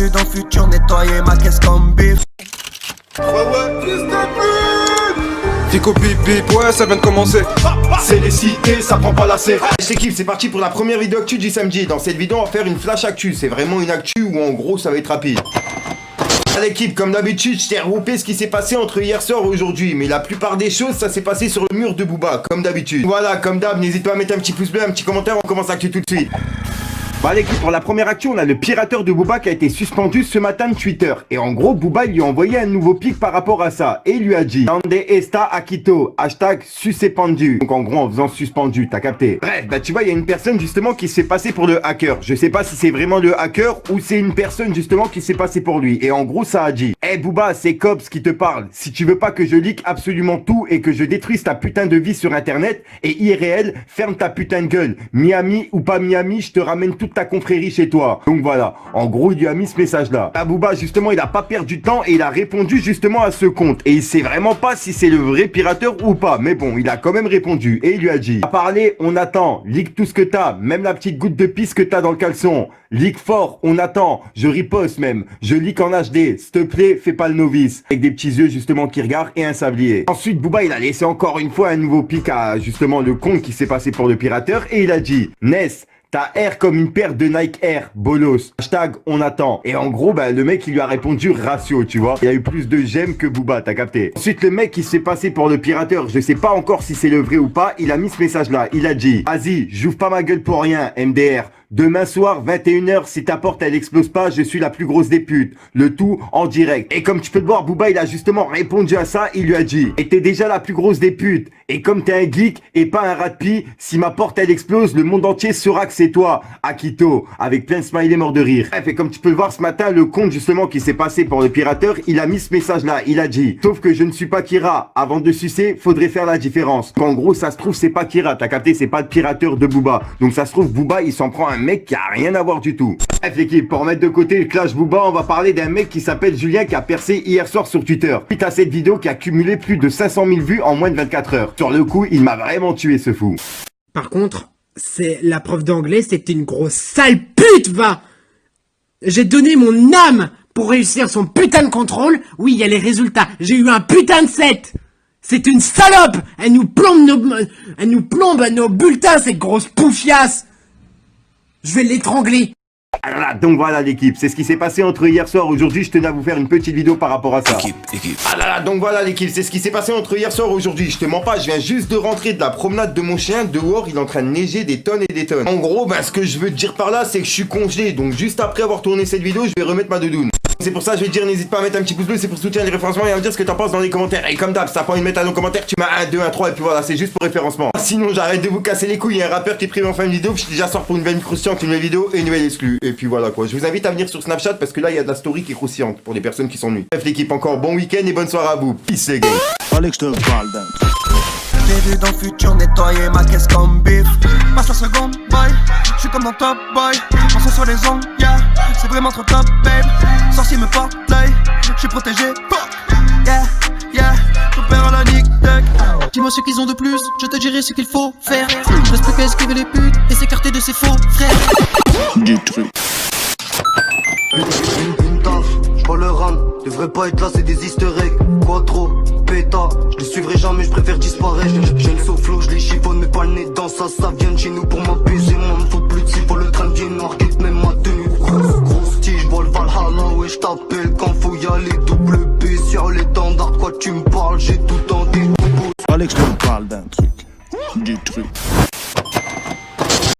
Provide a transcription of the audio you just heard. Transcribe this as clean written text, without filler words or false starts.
vu dans le futur nettoyer ma caisse comme bif. Fico bip bip, ouais ça vient de commencer. C'est les cités, ça prend pas la C. Je kiffe, c'est parti pour la première vidéo actu du samedi. Dans cette vidéo on va faire une flash actu. C'est vraiment une actu où en gros ça va être rapide. À l'équipe, comme d'habitude, je t'ai regroupé ce qui s'est passé entre hier soir et aujourd'hui. Mais la plupart des choses, ça s'est passé sur le mur de Booba, comme d'habitude. Voilà, comme d'hab, n'hésite pas à mettre un petit pouce bleu, un petit commentaire, on commence l'actu tout de suite. Bah l'équipe, pour la première actu, on a le pirateur de Booba qui a été suspendu ce matin de Twitter. Et en gros, Booba lui a envoyé un nouveau pic par rapport à ça. Et il lui a dit Donde está Akito, hashtag suspendu. Donc en gros, en faisant suspendu, t'as capté. Bref, bah tu vois, il y a une personne justement qui s'est passée pour le hacker. Je sais pas si c'est vraiment le hacker ou c'est une personne justement qui s'est passée pour lui. Et en gros, ça a dit Booba, c'est Cops qui te parle. Si tu veux pas que je leak absolument tout et que je détruise ta putain de vie sur internet et IRL, ferme ta putain de gueule. Miami ou pas Miami, je te ramène toute ta confrérie chez toi. Donc voilà, en gros il lui a mis ce message là. Booba justement il a pas perdu de temps et il a répondu justement à ce compte. Et il sait vraiment pas si c'est le vrai pirateur ou pas. Mais bon, il a quand même répondu et il lui a dit à parler, on attend, leak tout ce que t'as, même la petite goutte de pisse que t'as dans le caleçon. Leak fort, on attend, je riposte même, je leak en HD, s'il te plaît, fais pas le novice. Avec des petits yeux justement qui regardent et un sablier. Ensuite Booba il a laissé encore une fois un nouveau pic à justement le compte qui s'est passé pour le pirateur et il a dit Ness, t'as Air comme une paire de Nike Air, bolos. Hashtag on attend. Et en gros, bah, le mec, il lui a répondu ratio, tu vois. Il a eu plus de j'aime que Booba, t'as capté. Ensuite, le mec qui s'est passé pour le pirateur, je sais pas encore si c'est le vrai ou pas, il a mis ce message-là. Il a dit, vas-y, j'ouvre pas ma gueule pour rien, MDR. Demain soir, 21h, si ta porte elle explose pas, je suis la plus grosse des putes. Le tout en direct. Et comme tu peux le voir, Booba il a justement répondu à ça, il lui a dit et t'es déjà la plus grosse des putes. Et comme t'es un geek et pas un rat de pie, si ma porte elle explose, le monde entier saura que c'est toi, Akito. Avec plein de smiley mort de rire. Bref, et comme tu peux le voir ce matin, le compte justement qui s'est passé pour le pirateur, il a mis ce message là, il a dit sauf que je ne suis pas Kira, avant de sucer, faudrait faire la différence. En gros, ça se trouve c'est pas Kira, t'as capté, c'est pas le pirateur de Booba. Donc ça se trouve Booba il s'en prend un mec qui a rien à voir du tout. Bref l'équipe, pour mettre de côté le clash Booba, on va parler d'un mec qui s'appelle Julien qui a percé hier soir sur Twitter. Suite à cette vidéo qui a cumulé plus de 500 000 vues en moins de 24 heures. Sur le coup, il m'a vraiment tué ce fou. Par contre, c'est la prof d'anglais, c'était une grosse sale pute, va. J'ai donné mon âme pour réussir son putain de contrôle. Oui, il y a les résultats. J'ai eu un putain de 7. C'est une salope. Elle nous plombe nos bulletins, cette grosse poufiasse. Je vais l'étrangler. Ah, donc voilà l'équipe, c'est ce qui s'est passé entre hier soir et aujourd'hui. Je tenais à vous faire une petite vidéo par rapport à ça. Équipe. Donc voilà l'équipe, c'est ce qui s'est passé entre hier soir et aujourd'hui. Je te mens pas, je viens juste de rentrer de la promenade de mon chien. Dehors il est en train de neiger des tonnes et des tonnes. En gros, ce que je veux te dire par là, c'est que je suis congelé. Donc juste après avoir tourné cette vidéo, je vais remettre ma doudoune. C'est pour ça je vais te dire, n'hésite pas à mettre un petit pouce bleu, c'est pour soutenir les référencements et à me dire ce que t'en penses dans les commentaires. Et comme d'hab, si t'as pas envie de mettre un nom commentaire, tu mets 1, 2, 1, 3 et puis voilà, c'est juste pour référencement. Sinon j'arrête de vous casser les couilles, il y a un rappeur qui est prévu en fin de vidéo, je déjà sors pour une nouvelle croustillante, une nouvelle vidéo et une nouvelle exclue. Et puis voilà quoi, je vous invite à venir sur Snapchat parce que là il y a de la story qui est croustillante pour les personnes qui s'ennuient. Bref l'équipe, encore bon week-end et bonne soirée à vous. Peace les gars. Fallait que je te parle d'un truc. J'ai vu dans le futur nettoyer ma caisse comme bif. Passe la seconde, boy. Je suis comme dans Top Boy. On sur les ongles, yeah. C'est vraiment trop top, babe. Sorcier me porte l'œil. Je suis protégé, fuck. Yeah, yeah. Ton père à la nick duck. Dis-moi ce qu'ils ont de plus, je te dirai ce qu'il faut faire. Je reste plus qu'à esquiver les putes et s'écarter de ses faux frères. Du truc. Une taf, j'vois le run, devrait pas être là, c'est des easter eggs. Quoi trop, péta, je les suivrai jamais, je préfère disparaître. J'ai une souffle, je les chiffonne, mais pas le nez dans ça, ça vient de chez nous pour m'apaiser. Moi, me faut plus de 6 pour le train de noir, quitte même ma tenue. Grosse tige, j'vois le Valhalla, ouais, j't'appelle quand faut y aller. Double B sur l'étendard, quoi tu me parles, j'ai tout en découpe. Fallait que je te parle d'un truc. Du truc.